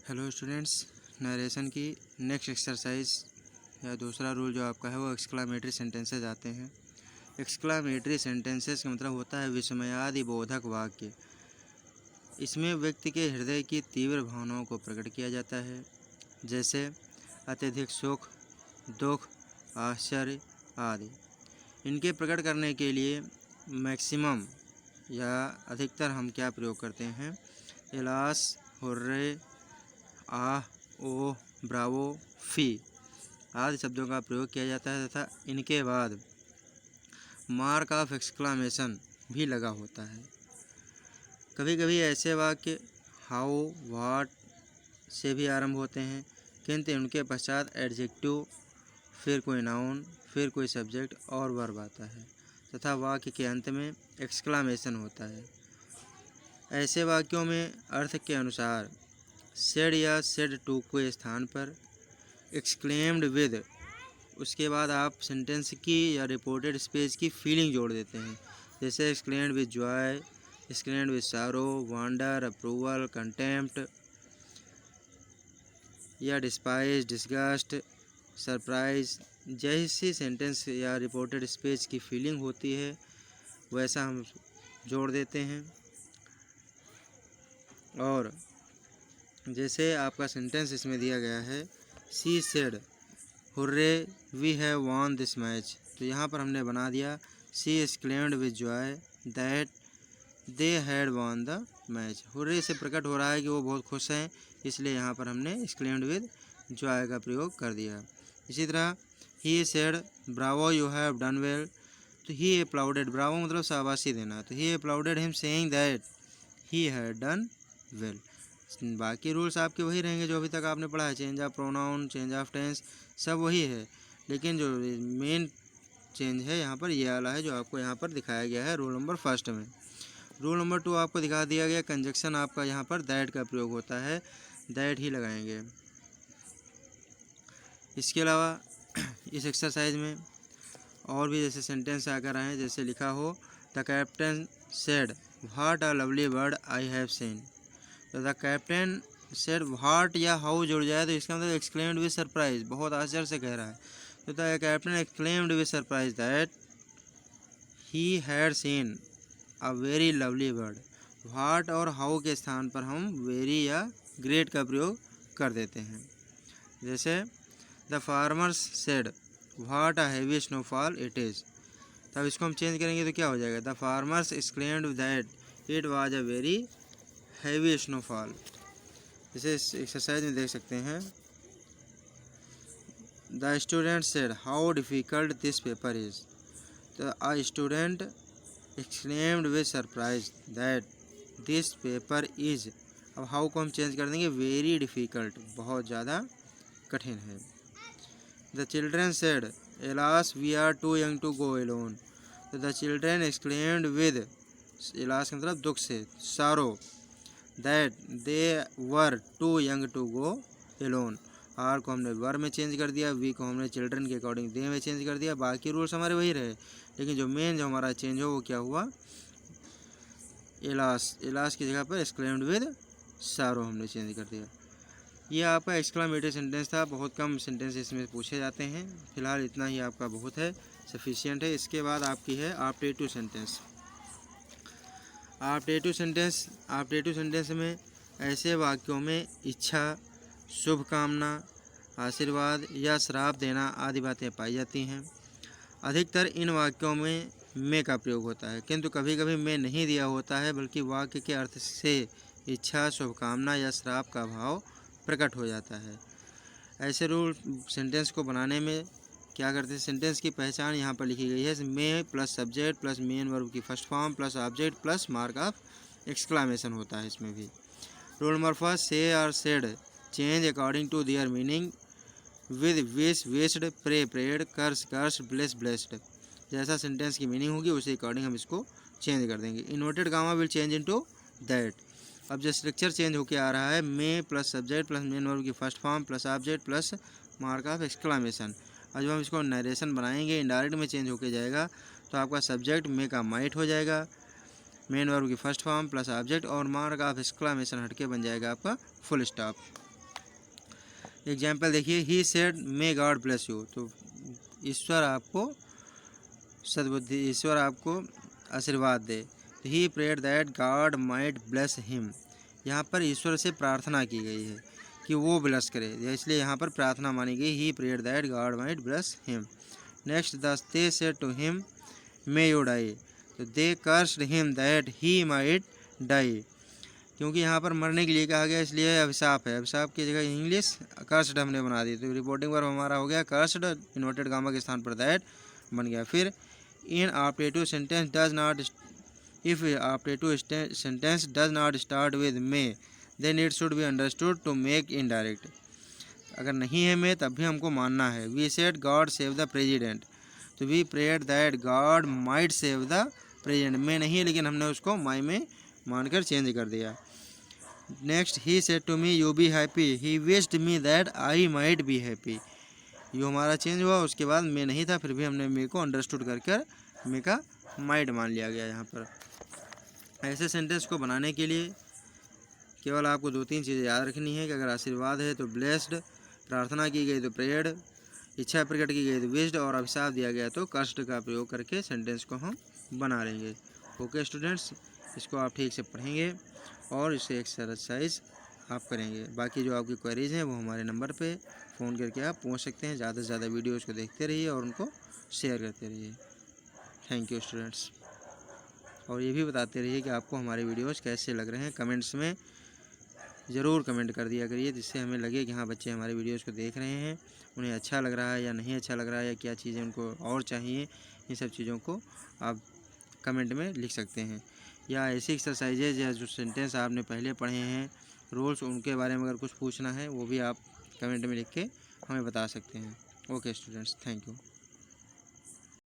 Hello students, narration की next exercise या दूसरा रूल जो आपका है वो एक्सक्लामेटरी सेंटेंसेस आते हैं। एक्सक्लामेटरी सेंटेंसेस का मतलब होता है विस्मयादि बोधक वाक्य। इसमें व्यक्ति के हृदय की तीव्र भावनाओं को प्रकट किया जाता है, जैसे अत्यधिक सुख, दुख, आश्चर्य आदि। इनके प्रकट करने के लिए मैक्सिमम या अधिकतर हम क्या प्रयोग करते हैं? एलास, हुर्रे, आह, ओह, ब्रावो, फी आदि शब्दों का प्रयोग किया जाता है तथा इनके बाद मार्क ऑफ एक्सक्लामेशन भी लगा होता है। कभी कभी ऐसे वाक्य हाउ, व्हाट से भी आरंभ होते हैं, किंतु उनके पश्चात एडजेक्टिव, फिर कोई नाउन, फिर कोई सब्जेक्ट और वर्ब आता है तथा वाक्य के अंत में एक्सक्लामेशन होता है। ऐसे वाक्यों में अर्थ के अनुसार सेड या सेड टू के स्थान पर एक्सक्लेम्ड विद, उसके बाद आप सेंटेंस की या रिपोर्टेड स्पीच की फीलिंग जोड़ देते हैं, जैसे exclaimed with Joy, exclaimed with सारो, वंडर, अप्रूवल, कंटेम्प्ट या डिस्पाइज, डिस्गस्ट, सरप्राइज। जैसी सेंटेंस या रिपोर्टेड स्पीच की फीलिंग होती है वैसा हम जोड़ देते हैं। और जैसे आपका सेंटेंस इसमें दिया गया है, she said hurray we have won this match, तो यहाँ पर हमने बना दिया she exclaimed with joy that they had won the match. Hurray से प्रकट हो रहा है कि वो बहुत खुश हैं, इसलिए यहाँ पर हमने एक्सक्लेम्ड विद जॉय का प्रयोग कर दिया। इसी तरह ही said bravo you have done well, तो ही अप्लाउडेड, ब्रावो मतलब शाबाशी देना, तो he applauded him saying that he had done well. बाकी रूल्स आपके वही रहेंगे जो अभी तक आपने पढ़ा है, change of pronoun, change of tense, सब वही है, लेकिन जो मेन चेंज है यहाँ पर ये वाला है जो आपको यहाँ पर दिखाया गया है रूल नंबर फर्स्ट में। रूल नंबर 2 आपको दिखा दिया गया, कंजक्शन आपका यहाँ पर दैट का प्रयोग होता है, दैट ही लगाएंगे। इसके अलावा इस एक्सरसाइज में और भी जैसे सेंटेंस आकर आए, जैसे लिखा हो the captain said what a lovely bird I have seen, तो द कैप्टन सेड व्हाट या हाउ जुड़ जाए तो इसका मतलब एक्सक्लेम्ड विद सरप्राइज, बहुत आश्चर्य से कह रहा है, तो the captain exclaimed with surprise that he had seen a very lovely bird. What और हाउ के स्थान पर हम वेरी या ग्रेट का प्रयोग कर देते हैं। जैसे the farmers said what a heavy snowfall it is, तब इसको हम चेंज करेंगे तो क्या हो जाएगा? The farmers exclaimed that it was a very heavy snowfall. इसे इस एक्सरसाइज में देख सकते हैं। The student said how difficult this paper is, तो a student exclaimed with surprise that this paper is, अब हाउ को हम चेंज कर देंगे वेरी डिफ़िकल्ट, बहुत ज़्यादा कठिन है। The children said alas we are too young to go alone, तो the children exclaimed with, alas का मतलब दुख से, sorrow, that they were too young to go alone. Are को हमने वर में चेंज कर दिया, वी को हमने चिल्ड्रन के अकॉर्डिंग दे में चेंज कर दिया। बाकी रूल्स हमारे वही रहे, लेकिन जो मेन जो हमारा चेंज हो वो क्या हुआ? एलास, एलास की जगह पर एक्सक्लेम्ड विद सारो हमने चेंज कर दिया। ये आपका एक्सक्लामेटरी सेंटेंस था। बहुत कम सेंटेंस इसमें पूछे जाते हैं, फिलहाल इतना ही आपका बहुत है, सफिशिएंट है। इसके बाद आपकी है ऑप्टेटिव सेंटेंस। ऑप्टेटिव सेंटेंस में ऐसे वाक्यों में इच्छा, शुभकामना, आशीर्वाद या श्राप देना आदि बातें पाई जाती हैं। अधिकतर इन वाक्यों में मैं का प्रयोग होता है, किंतु कभी कभी मैं नहीं दिया होता है, बल्कि वाक्य के अर्थ से इच्छा, शुभकामना या श्राप का भाव प्रकट हो जाता है। ऐसे रूल सेंटेंस को बनाने में क्या करते हैं? सेंटेंस की पहचान यहाँ पर लिखी गई है, may plus subject plus main verb की first form plus object plus mark of exclamation होता है इसमें भी। रूल नंबर फर्स्ट, से और said change according to their meaning with wish wished, pray prayed, curse cursed, bless blessed. जैसा sentence की meaning होगी उसी अकॉर्डिंग हम इसको चेंज कर देंगे। Inverted comma will change into that. अब जो स्ट्रक्चर चेंज होकर आ रहा है, may plus subject plus main verb की first form plus object plus mark of exclamation. और जब हम इसको नरेशन बनाएंगे इनडायरेक्ट में चेंज होके जाएगा, तो आपका सब्जेक्ट मे का माइट हो जाएगा, मेन वर्ब की फर्स्ट फॉर्म प्लस ऑब्जेक्ट और मार्क ऑफ एक्सक्लामेशन हटके बन जाएगा आपका फुल स्टॉप। एग्जाम्पल देखिए, he said may God bless you, तो ईश्वर आपको सद्बुद्धि, ईश्वर आपको आशीर्वाद दे। तो he prayed that God might bless him, यहाँ पर ईश्वर से प्रार्थना की गई है कि वो ब्लेस करे, इसलिए यहाँ पर प्रार्थना मानी गई, he prayed that God might bless him. Next, thus they said to him may you die, तो they cursed him that he might die, क्योंकि यहाँ पर मरने के लिए कहा गया इसलिए अभिशाप है। अभिशाप की जगह इंग्लिश कर्स्ड हमने बना दी, तो रिपोर्टिंग वर्ब हमारा हो गया कर्स्ड, इन्वर्टेड गामा के स्थान पर दैट बन गया। फिर in operative sentence does not, if operative sentence does not start with may then it should be understood to make indirect, अगर नहीं है मे तब भी हमको मानना है। We said God save the president, तो we prayed that God might save the president, में नहीं है लेकिन हमने उसको माई में मानकर चेंज कर दिया। Next, he said to me you be happy, he wished me that I might be happy, you हमारा चेंज हुआ, उसके बाद मैं नहीं था, फिर भी हमने मे को अंडरस्टूड कर मे का माइट मान लिया गया यहाँ पर। ऐसे सेंटेंस को बनाने के लिए केवल आपको 2-3 चीज़ें याद रखनी है कि अगर आशीर्वाद है तो ब्लेस्ड, प्रार्थना की गई तो प्रेयर्ड, इच्छा प्रकट की गई तो विश्ड, और अभिशाप दिया गया तो कष्ट का प्रयोग करके सेंटेंस को हम बना लेंगे। ओके स्टूडेंट्स, इसको आप ठीक से पढ़ेंगे और इसे एक्सरसाइज आप करेंगे। बाकी जो आपकी क्वेरीज़ हैं वो हमारे नंबर पे फ़ोन करके आप पूछ सकते हैं। ज़्यादा से ज़्यादा वीडियोज़ को देखते रहिए और उनको शेयर करते रहिए। Thank you students. और ये भी बताते रहिए कि आपको हमारे वीडियोज़ कैसे लग रहे हैं, कमेंट्स में ज़रूर कमेंट कर दिया करिए, जिससे हमें लगे कि हाँ बच्चे हमारे वीडियोज़ को देख रहे हैं, उन्हें अच्छा लग रहा है या नहीं अच्छा लग रहा है, या क्या चीज़ें उनको और चाहिए, इन सब चीज़ों को आप कमेंट में लिख सकते हैं। या ऐसी एक्सरसाइजेज या जो सेंटेंस आपने पहले पढ़े हैं रूल्स, उनके बारे में अगर कुछ पूछना है वो भी आप कमेंट में लिख के हमें बता सकते हैं। Okay students, thank you.